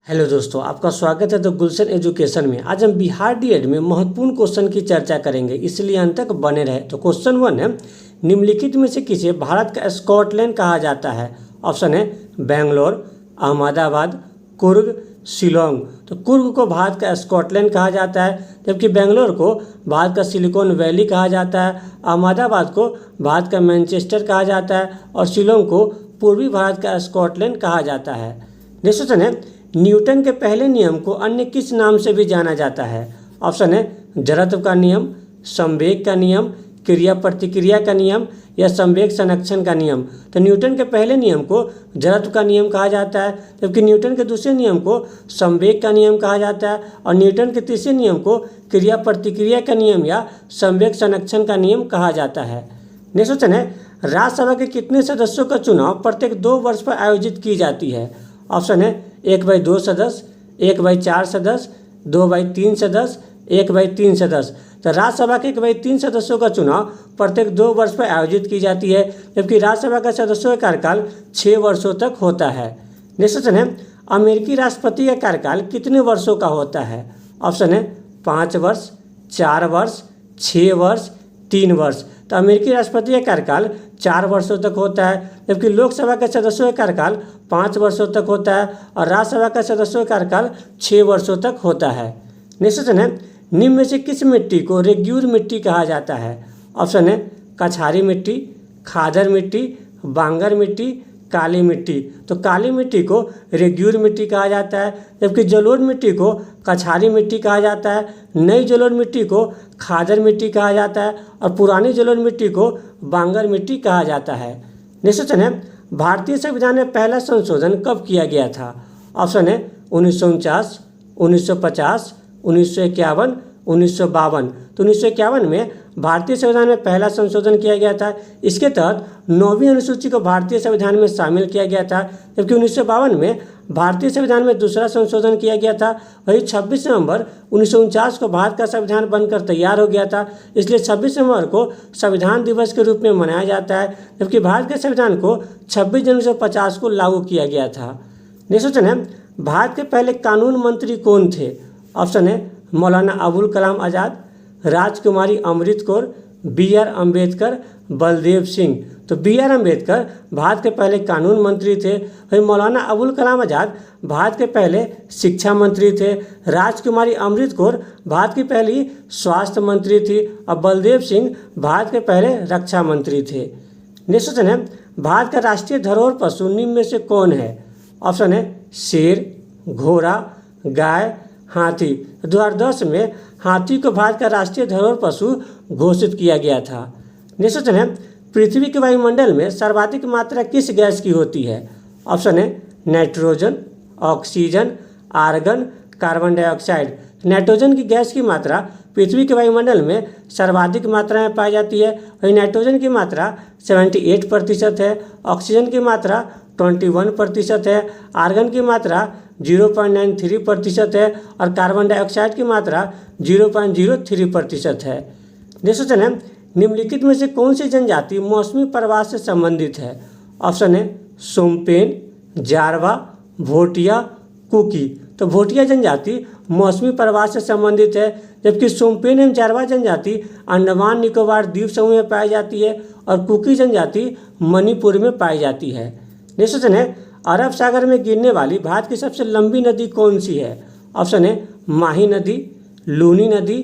Hello दोस्तों, आपका स्वागत है द गुलशन एजुकेशन में। आज हम बिहार डीएड में महत्वपूर्ण क्वेश्चन की चर्चा करेंगे, इसलिए अंत तक बने रहे। तो क्वेश्चन 1 है, निम्नलिखित में से किसे भारत का स्कॉटलैंड कहा जाता है? ऑप्शन है बेंगलोर, अहमदाबाद, कुर्ग, शिलोंग। तो कुर्ग को भारत का स्कॉटलैंड कहा जाता है, जबकि बेंगलोर को भारत का सिलिकॉन वैली कहा जाता है, अहमदाबाद को भारत का मैनचेस्टर कहा जाता है और शिलोंग को पूर्वी भारत का स्कॉटलैंड कहा जाता है। नेक्स्ट क्वेश्चन है, न्यूटन के पहले नियम को अन्य किस नाम से भी जाना जाता है? ऑप्शन है जड़त्व का नियम, संवेग का नियम, क्रिया प्रतिक्रिया का नियम या संवेग संरक्षण का नियम। तो न्यूटन के पहले नियम को जड़त्व का नियम कहा जाता है, जबकि न्यूटन के दूसरे नियम को संवेग का नियम कहा जाता है और न्यूटन के तीसरे नियम को क्रिया प्रतिक्रिया का नियम या संवेग संरक्षण का नियम कहा जाता है। नेक्स्ट क्वेश्चन है, राज्यसभा के कितने सदस्यों का चुनाव प्रत्येक 2 वर्ष पर आयोजित की जाती है? ऑप्शन है 1/2 सदस्य, 1/4 सदस्य, 2/3 सदस्य, 1/3 सदस्य। तो राज्यसभा के 1/3 सदस्यों का चुनाव प्रत्येक 2 वर्ष पर आयोजित की जाती है, जबकि राज्यसभा का सदस्यों का कार्यकाल 6 वर्षों तक होता है। नेक्स्ट क्वेश्चन है, अमेरिकी राष्ट्रपति का कार्यकाल कितने वर्षों का होता है? ऑप्शन है 5 वर्ष, 4 वर्ष, 6 वर्ष, 3 वर्ष। तो अमेरिकी राष्ट्रपति का कार्यकाल 4 वर्षों तक होता है, जबकि लोकसभा के सदस्यों का कार्यकाल 5 वर्षों तक होता है और राज्यसभा का सदस्यों का कार्यकाल 6 वर्षों तक होता है। नेक्स्ट क्वेश्चन है, निम्न में से किस मिट्टी को रेग्यूर मिट्टी कहा जाता है? ऑप्शन है कछारी मिट्टी, खादर मिट्टी, बांगर मिट्टी, काली मिट्टी। तो काली मिट्टी को रेग्यूर मिट्टी कहा जाता है, जबकि जलोढ़ मिट्टी को कछारी मिट्टी कहा जाता है, नई जलोढ़ मिट्टी को खादर मिट्टी कहा जाता है और पुरानी जलोढ़ मिट्टी को बांगर मिट्टी कहा जाता है। नेक्स्ट क्वेश्चन है, भारतीय संविधान में पहला संशोधन कब किया गया था? ऑप्शन है 1949, 1950, 1951, 1952। तो 1951 में भारतीय संविधान में पहला संशोधन किया गया था। इसके तहत 9वीं अनुसूची को भारतीय संविधान में शामिल किया गया था, जबकि 1952 में भारतीय संविधान में दूसरा संशोधन किया गया था। वही 26 नवंबर 1949 को भारत का संविधान बनकर तैयार हो गया था, इसलिए 26 नवंबर को संविधान दिवस के रूप में मनाया जाता है, जबकि भारत के संविधान को 26 जनवरी 1950 को लागू किया गया था। नेक्स्ट क्वेश्चन है, भारत के पहले कानून मंत्री कौन थे? ऑप्शन है मौलाना अबुल कलाम आज़ाद, राजकुमारी अमृत कौर, B.R. अम्बेडकर, बलदेव सिंह। तो B.R. अम्बेडकर भारत के पहले कानून मंत्री थे। वही मौलाना अबुल कलाम आज़ाद भारत के पहले शिक्षा मंत्री थे, राजकुमारी अमृत कौर भारत की पहली स्वास्थ्य मंत्री थी और बलदेव सिंह भारत के पहले रक्षा मंत्री थे। नेक्स्ट क्वेश्चन है, भारत का राष्ट्रीय धरोहर पशु निम्न में से कौन है? ऑप्शन है शेर, घोड़ा, गाय, हाथी। 2010 में हाथी को भारत का राष्ट्रीय धरोहर पशु घोषित किया गया था। नेक्स्ट क्वेश्चन है, पृथ्वी के वायुमंडल में सर्वाधिक मात्रा किस गैस की होती है? ऑप्शन है nitrogen, oxygen, argon, carbon dioxide. Nitrogen की गैस की मात्रा पृथ्वी के वायुमंडल में सर्वाधिक मात्रा में पाई जाती है। वही नाइट्रोजन की मात्रा 78% है, ऑक्सीजन की मात्रा 21% है, आर्गन की मात्रा 0.93% है और कार्बन डाइऑक्साइड की मात्रा 0.03% है। नेक्स्ट क्वेश्चन है, निम्नलिखित में से कौन सी जनजाति मौसमी प्रवास से संबंधित है? ऑप्शन है सोमपेन, जारवा, भोटिया, कुकी। तो भोटिया जनजाति मौसमी प्रवास से संबंधित है, जबकि सोमपेन एवं जारवा जनजाति अंडमान निकोबार द्वीप समूह में पाई जाती है और कुकी जनजाति मणिपुर में पाई जाती है। नेक्स्ट क्वेश्चन है, अरब सागर में गिरने वाली भारत की सबसे लंबी नदी कौन सी है? ऑप्शन है माही नदी, लूनी नदी,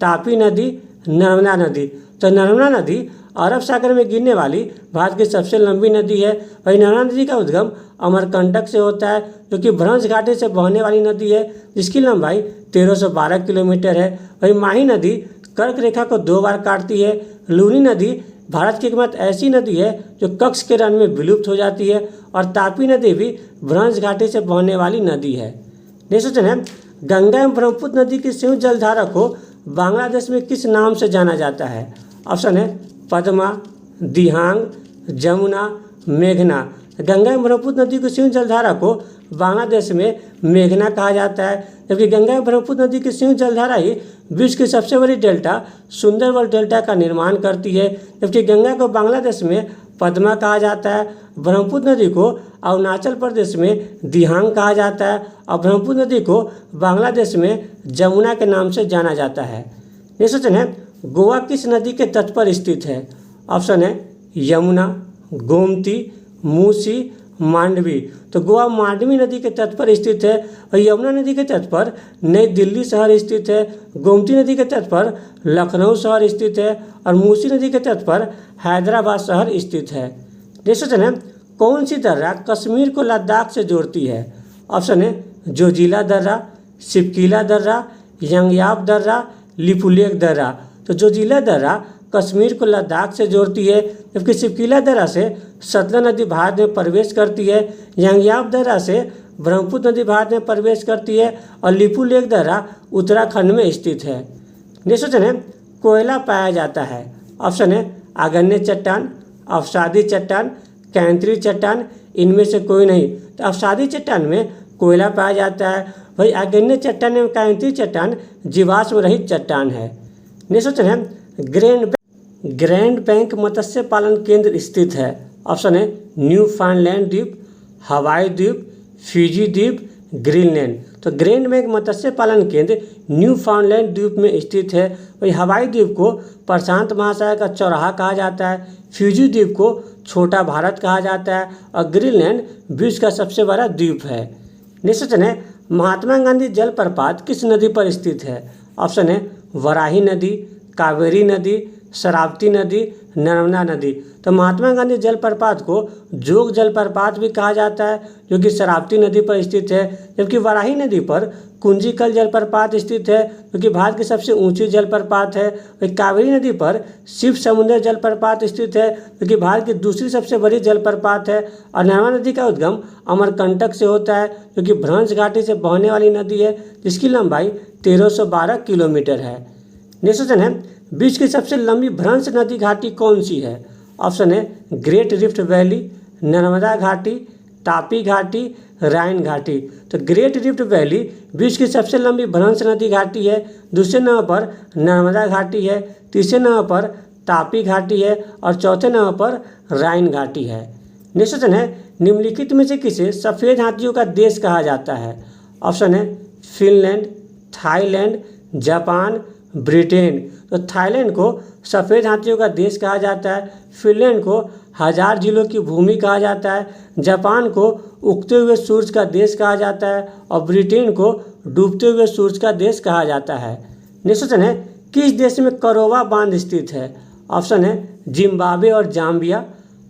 तापी नदी, नर्मदा नदी। तो नर्मदा नदी अरब सागर में गिरने वाली भारत की सबसे लंबी नदी है। वही नर्मदा नदी का उद्गम अमरकंटक से होता है, जो कि भ्रंश घाटी से बहने वाली नदी है, जिसकी लंबाई 1312 किलोमीटर है। वही माही नदी कर्क रेखा को 2 बार काटती है। लूनी नदी भारत की एकमात्र ऐसी नदी है जो कक्ष के रण में विलुप्त हो जाती है और तापी नदी भी भ्रंश घाटी से बहने वाली नदी है। नेक्स्ट क्वेश्चन है, गंगा एवं ब्रह्मपुत्र नदी की संयुक्त जलधारा को बांग्लादेश में किस नाम से जाना जाता है? ऑप्शन है पद्मा, दिहांग, जमुना, मेघना। गंगा एवं ब्रह्मपुत्र नदी की संयुक्त जलधारा को बांग्लादेश में मेघना कहा जाता है, जबकि गंगा एवं ब्रह्मपुत्र नदी की संयुक्त जलधारा ही विश्व की सबसे बड़ी डेल्टा सुंदरबन डेल्टा का निर्माण करती है, जबकि गंगा को बांग्लादेश में पद्मा कहा जाता है। ब्रह्मपुत्र नदी को अरुणाचल प्रदेश में दिहांग कहा जाता है और ब्रह्मपुत्र नदी को बांग्लादेश में जमुना के नाम से जाना जाता है। नेक्स्ट क्वेश्चन है, गोवा किस नदी के तट पर स्थित है? ऑप्शन है यमुना, गोमती, मूसी, मांडवी। तो गोवा मांडवी नदी के तट पर स्थित है और यमुना नदी के तट पर नई दिल्ली शहर स्थित है। गोमती नदी के तट पर लखनऊ शहर स्थित है और मूसी नदी के तट पर हैदराबाद शहर स्थित है। नेक्स्ट क्वेश्चन है, कौन सी दर्रा कश्मीर को लद्दाख से जोड़ती है? ऑप्शन है जोजिला दर्रा, सिपकीला दर्रा, यंगयाब दर्रा, लिपुलेख दर्रा। तो जोजिला दर्रा कश्मीर को लद्दाख से जोड़ती है, जबकि सिपकीला दर्रा से सतलज नदी भारत में प्रवेश करती है। यंगयाब दर्रा से ब्रह्मपुत्र नदी भारत में प्रवेश करती है और लिपुलेख दर्रा उत्तराखंड में स्थित है। नेक्स्ट क्वेश्चन है, कोयला पाया जाता है? ऑप्शन है आग्नेय चट्टान, अवसादी चट्टान, कैंतरी चट्टान, इनमें से कोई नहीं। तो अवसादी चट्टान में कोयला पाया जाता है। वही आग्नेय चट्टान एवं कैंतरी चट्टान जीवाश्म रहित चट्टान है। नेक्स्ट क्वेश्चन है, ग्रैंड बैंक मत्स्य पालन केंद्र स्थित है? ऑप्शन है न्यू फाउंडलैंड द्वीप, हवाई द्वीप, फिजी द्वीप, ग्रीनलैंड। तो ग्रैंड बैंक मत्स्य पालन केंद्र न्यू फाउंडलैंड द्वीप में स्थित है। वही हवाई द्वीप को प्रशांत महासागर का चौराहा कहा जाता है, फिजी द्वीप को छोटा भारत कहा जाता है और ग्रीनलैंड विश्व का सबसे बड़ा द्वीप है। नेक्स्ट क्वेश्चन है, महात्मा गांधी जलप्रपात किस नदी पर स्थित है? ऑप्शन है वराही नदी, कावेरी नदी, शरावती नदी, नर्मदा नदी। तो महात्मा गांधी जलप्रपात को जोग जलप्रपात भी कहा जाता है, जो कि शरावती नदी पर स्थित है। जबकि वराही नदी पर कुंजीकल जलप्रपात स्थित है, जो कि भारत की सबसे ऊंची जलप्रपात है। वही कावेरी नदी पर शिव समुद्र जलप्रपात स्थित है, जो कि भारत की दूसरी सबसे बड़ी जलप्रपात है। और नर्मदा नदी का उद्गम अमरकंटक से होता है, जो कि भ्रंश घाटी से बहने वाली नदी है, जिसकी लंबाई 1312 किलोमीटर है। नेक्स्ट क्वेश्चन है, विश्व की सबसे लंबी भ्रंश नदी घाटी कौन सी है? ऑप्शन है ग्रेट रिफ्ट वैली, नर्मदा घाटी, तापी घाटी, राइन घाटी। तो ग्रेट रिफ्ट वैली विश्व की सबसे लंबी भ्रंश नदी घाटी है। दूसरे नंबर पर नर्मदा घाटी है, तीसरे नंबर पर तापी घाटी है और चौथे नंबर पर राइन घाटी है। नेक्स्ट क्वेश्चन है, निम्नलिखित में से किसे सफ़ेद हाथियों का देश कहा जाता है? ऑप्शन है फिनलैंड, थाईलैंड, जापान, ब्रिटेन। तो थाईलैंड को सफ़ेद हाथियों का देश कहा जाता है, फिनलैंड को हजार झीलों की भूमि कहा जाता है, जापान को उगते हुए सूरज का देश कहा जाता है और ब्रिटेन को डूबते हुए सूरज का देश कहा जाता है। नेक्स्ट क्वेश्चन है, किस देश में करोवा बांध स्थित है? ऑप्शन है जिम्बाब्वे और जाम्बिया,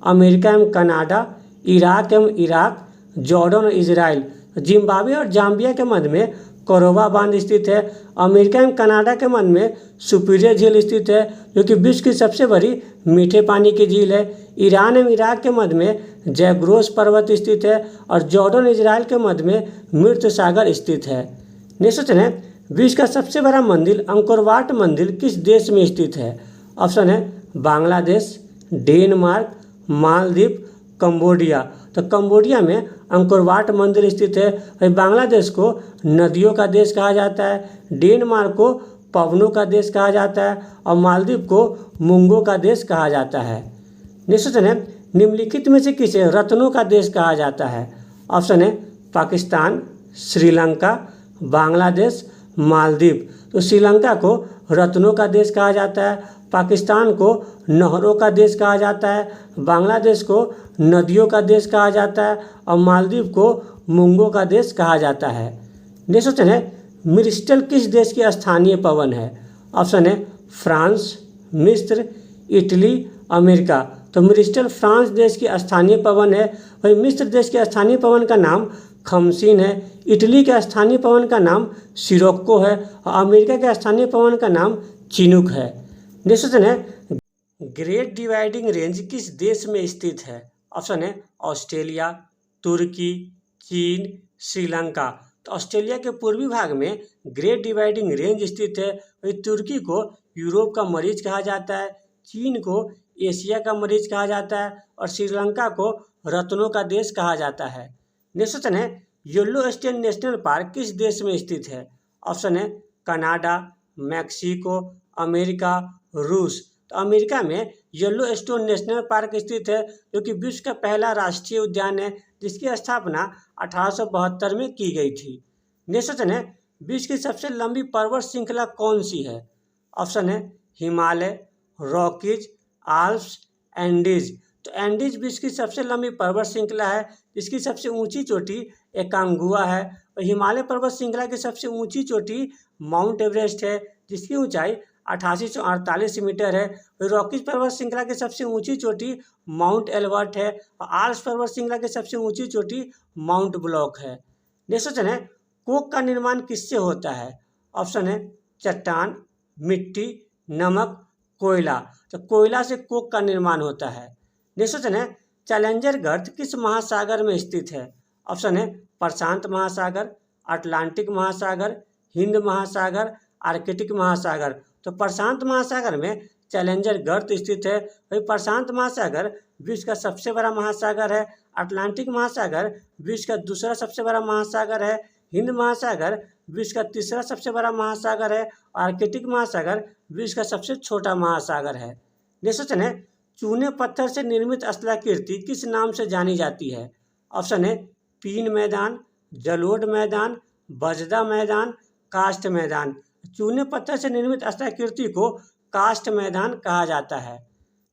अमेरिका एवं कनाडा, इराक एवं इराक, जॉर्डन और इजराइल। जिम्बाब्वे और जाम्बिया के मध्य में करोवा बांध स्थित है। अमेरिका एवं कनाडा के मध्य में सुपीरियर झील स्थित है, जो कि विश्व की सबसे बड़ी मीठे पानी की झील है। ईरान एवं इराक के मध्य में जैग्रोस पर्वत स्थित है और जॉर्डन इजराइल के मध्य में मृत सागर स्थित है। नेक्स्ट क्वेश्चन है, विश्व का सबसे बड़ा मंदिर अंकोर वाट मंदिर किस देश में स्थित है? ऑप्शन है बांग्लादेश, डेनमार्क, मालदीव, कंबोडिया। तो कंबोडिया में अंकोर वाट मंदिर स्थित है। वही बांग्लादेश को नदियों का देश कहा जाता है, डेनमार्क को पवनों का देश कहा जाता है और मालदीव को मूंगों का देश कहा जाता है। नेक्स्ट क्वेश्चन है, निम्नलिखित में से किसे रत्नों का देश कहा जाता है? ऑप्शन है पाकिस्तान, श्रीलंका, बांग्लादेश, मालदीव। तो श्रीलंका को रत्नों का देश कहा जाता है, पाकिस्तान को नहरों का देश कहा जाता है, बांग्लादेश को नदियों का देश कहा जाता है और मालदीव को मूंगों का देश कहा जाता है। नेक्स्ट क्वेश्चन है, मिस्ट्रल किस देश की स्थानीय पवन है? ऑप्शन है फ्रांस, मिस्र, इटली, अमेरिका। तो मिस्ट्रल फ्रांस देश की स्थानीय पवन है। वही मिस्र देश के स्थानीय पवन का नाम खमसीन है, इटली के स्थानीय पवन का नाम सिरोक्को है और अमेरिका के स्थानीय पवन का नाम चिनूक है। नेक्स्ट क्वेश्चन है, ग्रेट डिवाइडिंग रेंज किस देश में स्थित है? ऑप्शन है ऑस्ट्रेलिया, तुर्की, चीन, श्रीलंका। तो ऑस्ट्रेलिया के पूर्वी भाग में ग्रेट डिवाइडिंग रेंज स्थित है। वही तुर्की को यूरोप का मरीज कहा जाता है, चीन को एशिया का मरीज कहा जाता है और श्रीलंका को रत्नों का देश कहा जाता है। नेक्स्ट क्वेश्चन है, येलोस्टोन नेशनल पार्क किस देश में स्थित है? ऑप्शन है कनाडा, मैक्सिको, अमेरिका, रूस। तो अमेरिका में येलो स्टोन नेशनल पार्क स्थित है, जो कि विश्व का पहला राष्ट्रीय उद्यान है, जिसकी स्थापना 1872 में की गई थी। नेक्स्ट क्वेश्चन है, विश्व की सबसे लंबी पर्वत श्रृंखला कौन सी है? ऑप्शन है हिमालय, रॉकीज, आल्प्स, एंडीज। तो एंडीज विश्व की सबसे लंबी पर्वत श्रृंखला है, जिसकी सबसे ऊंची चोटी एकांगुआ है। और हिमालय पर्वत श्रृंखला की सबसे ऊंची चोटी माउंट एवरेस्ट है, जिसकी ऊंचाई 8848 मीटर है। रॉकीज पर्वत श्रृंखला की सबसे ऊंची चोटी माउंट एल्बर्ट है। और आल्प्स पर्वत श्रृंखला की सबसे ऊंची चोटी माउंट ब्लॉक है। नेक्स्ट क्वेश्चन है, कोक का निर्माण किससे होता है? ऑप्शन है चट्टान, मिट्टी, नमक, कोयला। तो कोयला से कोक का निर्माण होता है। नेक्स्ट क्वेश्चन है, चैलेंजर गर्त किस महासागर में स्थित है? ऑप्शन है प्रशांत महासागर, अटलांटिक महासागर, हिंद महासागर, आर्कटिक महासागर। तो प्रशांत महासागर में चैलेंजर गर्त स्थित है। वही प्रशांत महासागर विश्व का सबसे बड़ा महासागर है। अटलांटिक महासागर विश्व का दूसरा सबसे बड़ा महासागर है। हिंद महासागर विश्व का तीसरा सबसे बड़ा महासागर है। आर्कटिक महासागर विश्व का सबसे छोटा महासागर है। नेक्स्ट क्वेश्चन है, चूने पत्थर से निर्मित स्थलाकृति किस नाम से जानी जाती है? ऑप्शन है पीन मैदान, जलोढ़ मैदान, बजदा मैदान, कास्ट मैदान। चूने पत्थर से निर्मित स्थलाकृति को कास्ट मैदान कहा जाता है।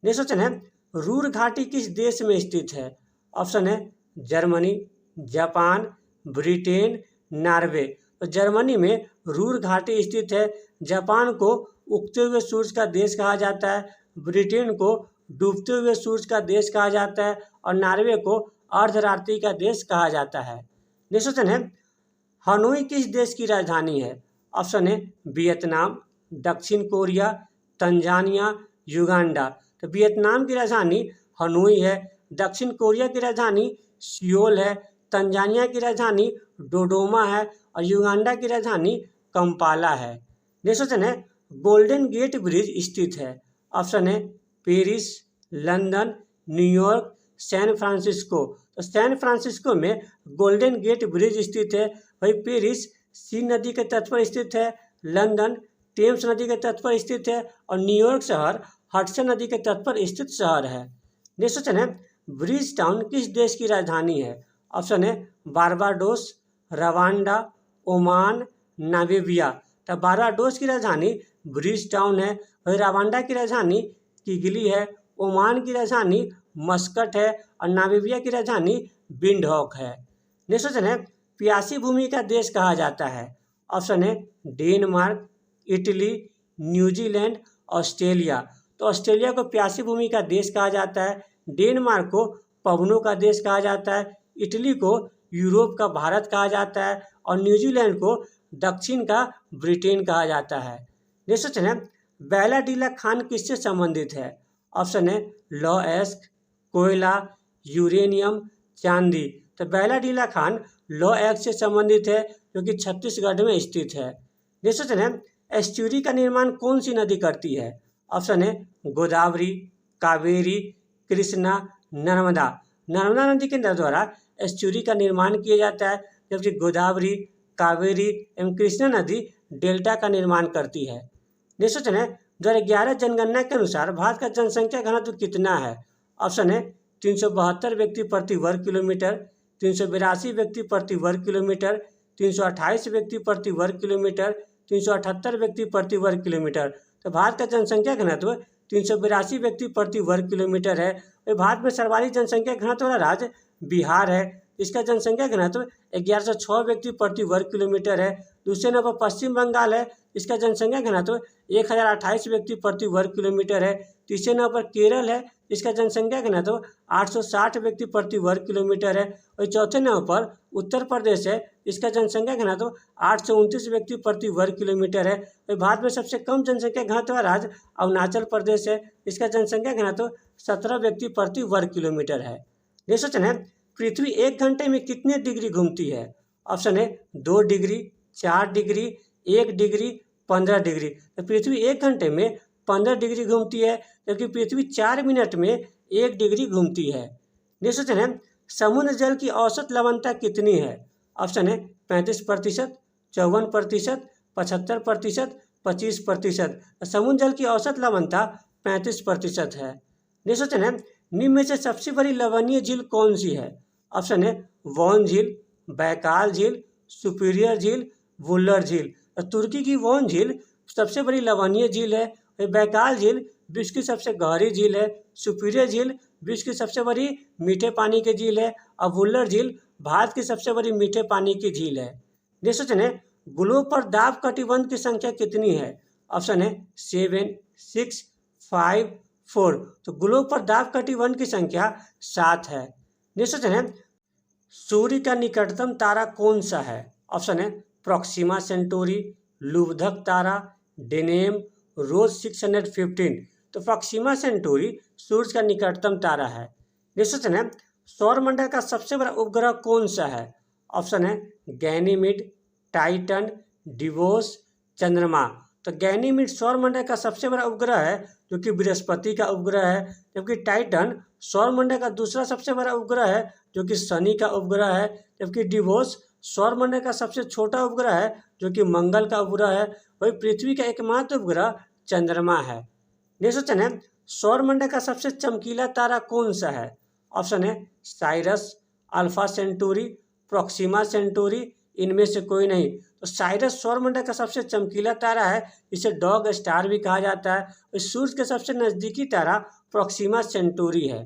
नेक्स्ट क्वेश्चन है, रूर घाटी किस देश में स्थित है? ऑप्शन है जर्मनी, जापान, ब्रिटेन, नॉर्वे। तो जर्मनी में रूर घाटी स्थित है। जापान को उगते हुए सूरज का देश कहा जाता है, ब्रिटेन को डूबते हुए सूरज का देश कहा जाता है, और नॉर्वे को अर्धरात्रि का देश कहा जाता है। नेक्स्ट क्वेश्चन है, हनोई किस देश की राजधानी है? ऑप्शन है वियतनाम, दक्षिण कोरिया, तंजानिया, युगांडा। तो वियतनाम की राजधानी हनोई है, दक्षिण कोरिया की राजधानी सियोल है, तंजानिया की राजधानी डोडोमा है, और युगांडा की राजधानी कंपाला है। नेक्स्ट क्वेश्चन है, गोल्डन गेट ब्रिज स्थित है? ऑप्शन है Paris, London, New York, San Francisco. तो सैन फ्रांसिस्को में गोल्डन गेट ब्रिज स्थित है। वही पेरिस सीन नदी के तट पर स्थित है, लंदन टेम्स नदी के तट पर स्थित है, और न्यूयॉर्क शहर हडसन नदी के तट पर स्थित शहर है। नेक्स्ट क्वेश्चन है, ब्रिज टाउन किस देश की राजधानी है? ऑप्शन है बारबाडोस, रवांडा, ओमान, नामीबिया। तो बारबाडोस की राजधानी ब्रिज टाउन है। वही रवांडा की राजधानी किगली है, ओमान की राजधानी मस्कट है, और नामीबिया की राजधानी विंडहॉक है। नेक्स्ट क्वेश्चन है, प्यासी भूमि का देश कहा जाता है? ऑप्शन है डेनमार्क, इटली, न्यूजीलैंड, ऑस्ट्रेलिया। तो ऑस्ट्रेलिया को प्यासी भूमि का देश कहा जाता है, डेनमार्क को पवनों का देश कहा जाता है, इटली को यूरोप का भारत कहा जाता है, और न्यूजीलैंड को दक्षिण का ब्रिटेन कहा जाता है। नेक्स्ट क्वेश्चन है, बैलाडीला खान किससे संबंधित है? ऑप्शन है लौह-अयस्क, कोयला, यूरेनियम, चांदी। तो बैलाडीला खान लौह-अयस्क से संबंधित है, जो कि छत्तीसगढ़ में स्थित है। नेक्स्ट क्वेश्चन है, एस्चुरी का निर्माण कौन सी नदी करती है? ऑप्शन है गोदावरी, कावेरी, कृष्णा, नर्मदा। नर्मदा नदी के द्वारा एस्चुरी का निर्माण किया जाता है, जबकि गोदावरी, कावेरी एवं कृष्णा नदी डेल्टा का निर्माण करती है। नेक्स्ट क्वेश्चन है, 2011 जनगणना के अनुसार भारत का जनसंख्या घनत्व कितना है? ऑप्शन है 372 व्यक्ति प्रति वर्ग किलोमीटर, 382 व्यक्ति प्रति वर्ग किलोमीटर, 328 व्यक्ति प्रति वर्ग किलोमीटर, 378 व्यक्ति प्रति वर्ग किलोमीटर। तो भारत का जनसंख्या घनत्व 382 व्यक्ति प्रति वर्ग किलोमीटर है। भारत में सर्वाधिक जनसंख्या घनत्व वाला राज्य बिहार है, इसका जनसंख्या घनत्व 1106 व्यक्ति प्रति वर्ग किलोमीटर है। दूसरे नंबर पश्चिम बंगाल है, इसका जनसंख्या घनत्व 1028 व्यक्ति प्रति वर्ग किलोमीटर है। तीसरे नंबर केरल है, इसका जनसंख्या घनत्व 860 व्यक्ति प्रति वर्ग किलोमीटर है। और चौथे नंबर पर उत्तर प्रदेश है, इसका जनसंख्या घनत्व 829 व्यक्ति प्रति वर्ग किलोमीटर है। और भारत में सबसे कम जनसंख्या घनत्व वाला राज्य अरुणाचल प्रदेश है, इसका जनसंख्या घनत्व 17 व्यक्ति प्रति वर्ग किलोमीटर है। नेक्स्ट क्वेश्चन है, पृथ्वी 1 घंटे में कितने डिग्री घूमती है? ऑप्शन है 2 डिग्री, 4 डिग्री, 1 डिग्री, 15 डिग्री। तो पृथ्वी 1 घंटे में 15 डिग्री घूमती है, जबकि पृथ्वी 4 मिनट में 1 डिग्री घूमती है। नेक्स्ट क्वेश्चन है, समुद्र जल की औसत लवणता कितनी है? ऑप्शन है 35%, 54%, 75%, 25%। समुद्र जल की औसत लवणता 35% है। नेक्स्ट क्वेश्चन है, निम्न में से सबसे बड़ी लवणीय झील कौन सी है? ऑप्शन है वॉन झील, बैकाल झील, सुपीरियर झील, वुलर झील। तो तुर्की की वॉन झील सबसे बड़ी लवणीय झील है। बैकाल झील विश्व की सबसे गहरी झील है। सुपीरियर झील विश्व की सबसे बड़ी मीठे पानी की झील है। और वुलर झील भारत की सबसे बड़ी मीठे पानी की झील है। नेक्स्ट क्वेश्चन है, ग्लोब पर दाब कटिबंध की संख्या कितनी है? ऑप्शन है 7, 6, 5, 4। तो ग्लोब पर दाब कटिबंध की संख्या 7 है। नेक्स्ट क्वेश्चन है, सूर्य का निकटतम तारा कौन सा है? ऑप्शन है प्रोक्सिमा सेंटोरी, लुबधक तारा, डेनेम, रोज 615। तो प्रोक्सिमा सेंटोरी सूर्य का निकटतम तारा है। नेक्स्ट क्वेश्चन है, सौरमंडल का सबसे बड़ा उपग्रह कौन सा है? ऑप्शन है गैनीमीड, टाइटन, डिवोस, चंद्रमा। तो गैनीमीड सौरमंडल का सबसे बड़ा उपग्रह है जो कि बृहस्पति का उपग्रह है, जबकि टाइटन सौरमंडल का दूसरा सबसे बड़ा उपग्रह है जो कि शनि का उपग्रह है, जबकि डिवोस सौरमंडल का सबसे छोटा उपग्रह है जो कि मंगल का उपग्रह है। वही पृथ्वी का एकमात्र उपग्रह चंद्रमा है। नेक्स्ट क्वेश्चन है, सौरमंडल का सबसे चमकीला तारा कौन सा है? ऑप्शन है Cyrus, alpha Centauri, Proxima Centauri, इनमें से कोई नहीं। तो साइरस सौरमंडल का सबसे चमकीला तारा है, इसे डॉग स्टार भी कहा जाता है। इस सूर्य के सबसे नज़दीकी तारा प्रोक्सिमा सेंटोरी है।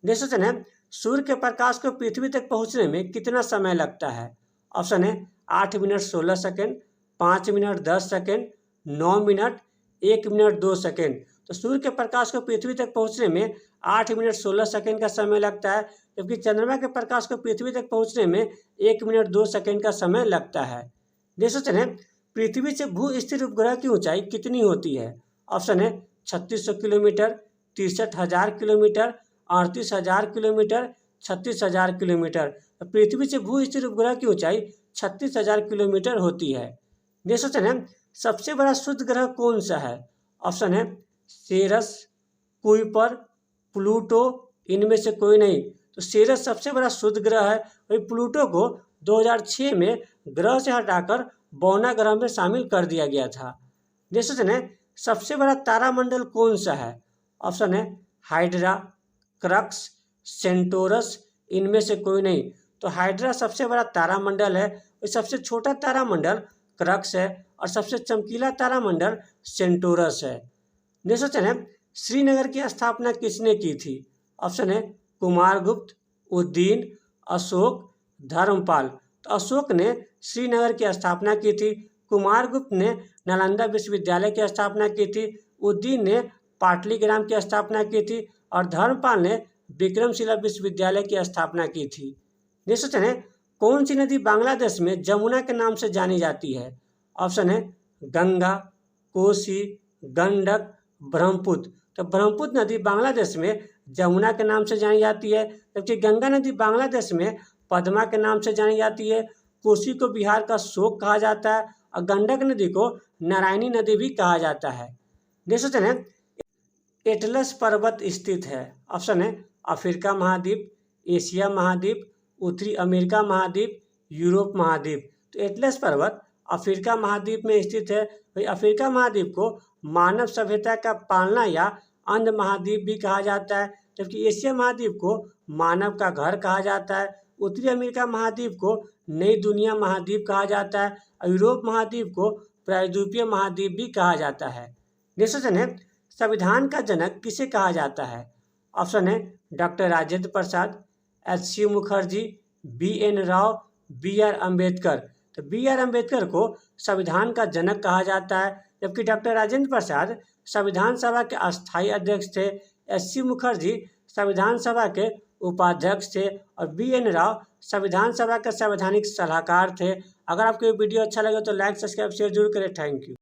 नेक्स्ट क्वेश्चन है, सूर्य के प्रकाश को पृथ्वी तक पहुंचने में कितना समय लगता है? ऑप्शन है 8 minute 16 second, 5 minute 10 second, 9 minute, 1 minute 2 second. तो सूर्य के प्रकाश को पृथ्वी तक पहुंचने में 8 मिनट 16 सेकेंड का समय लगता है, जबकि चंद्रमा के प्रकाश को पृथ्वी तक पहुंचने में 1 मिनट 2 सेकेंड का समय लगता है। नेक्स्ट क्वेश्चन है, पृथ्वी से भू स्थिर उपग्रह की ऊंचाई कितनी होती है? ऑप्शन है 3600 किलोमीटर, 63,000 किलोमीटर, 38,000 किलोमीटर, 36,000 किलोमीटर। तो पृथ्वी से भू स्थिर उपग्रह की ऊंचाई 36,000 किलोमीटर होती है। नेक्स्ट क्वेश्चन है, सबसे बड़ा शुद्ध ग्रह कौन सा है? ऑप्शन है सेरस, कुइपर, प्लूटो, इनमें से कोई नहीं। तो सेरस सबसे बड़ा शुद्ध ग्रह है। वही प्लूटो को 2006 में ग्रह से हटाकर बौना ग्रह में शामिल कर दिया गया था। नेक्स्ट क्वेश्चन है, सबसे बड़ा तारामंडल कौन सा है? ऑप्शन है हाइड्रा, क्रक्स, सेंटोरस, इनमें से कोई नहीं। तो हाइड्रा सबसे बड़ा तारामंडल है। सबसे छोटा तारामंडल क्रक्स है और सबसे चमकीला तारामंडल सेंटोरस है। नेक्स्ट क्वेश्चन है, श्रीनगर की स्थापना किसने की थी? ऑप्शन है कुमारगुप्त, उद्दीन, अशोक, धर्मपाल। तो अशोक ने श्रीनगर की स्थापना की थी। कुमारगुप्त ने नालंदा विश्वविद्यालय की स्थापना की थी। उद्दीन ने पाटलिग्राम की स्थापना की थी और धर्मपाल ने विक्रमशिला विश्वविद्यालय की स्थापना की थी। नेक्स्ट क्वेश्चन है, कौन सी नदी बांग्लादेश में जमुना के नाम से जानी जाती है? ऑप्शन है गंगा, कोसी, गंडक, ब्रह्मपुत्र। तो ब्रह्मपुत्र नदी बांग्लादेश में जमुना के नाम से जानी जाती है, जबकि गंगा नदी बांग्लादेश में पद्मा के नाम से जानी जाती है। कोसी को बिहार का शोक कहा जाता है और गंडक नदी को नारायणी नदी भी कहा जाता है। नेक्स्ट क्वेश्चन है, एटलस पर्वत स्थित है? ऑप्शन है अफ्रीका महाद्वीप, एशिया महाद्वीप, उत्तरी अमेरिका महाद्वीप, यूरोप महाद्वीप। तो एटलस पर्वत अफ्रीका महाद्वीप में स्थित है। वही अफ्रीका महाद्वीप को मानव सभ्यता का पालना या अंध महाद्वीप भी कहा जाता है, जबकि एशिया महाद्वीप को मानव का घर कहा जाता है। उत्तरी अमेरिका महाद्वीप को नई दुनिया महाद्वीप कहा जाता है और यूरोप महाद्वीप को प्रायद्वीपीय महाद्वीप भी कहा जाता है। नेक्स्ट क्वेश्चन है, संविधान का जनक किसे कहा जाता है? ऑप्शन है doctor Rajendra Prasad, एच.सी. Mukherjee, BN. Rao, B R. Ambedkar. तो बी.आर. अम्बेडकर को संविधान का जनक कहा जाता है, जबकि डॉक्टर राजेंद्र प्रसाद संविधान सभा के अस्थायी अध्यक्ष थे। एच.सी. मुखर्जी संविधान सभा के उपाध्यक्ष थे और बी.एन. राव संविधान सभा के संवैधानिक सलाहकार थे। अगर आपको ये वीडियो अच्छा लगे तो लाइक, सब्सक्राइब, शेयर जरूर करें। Thank you.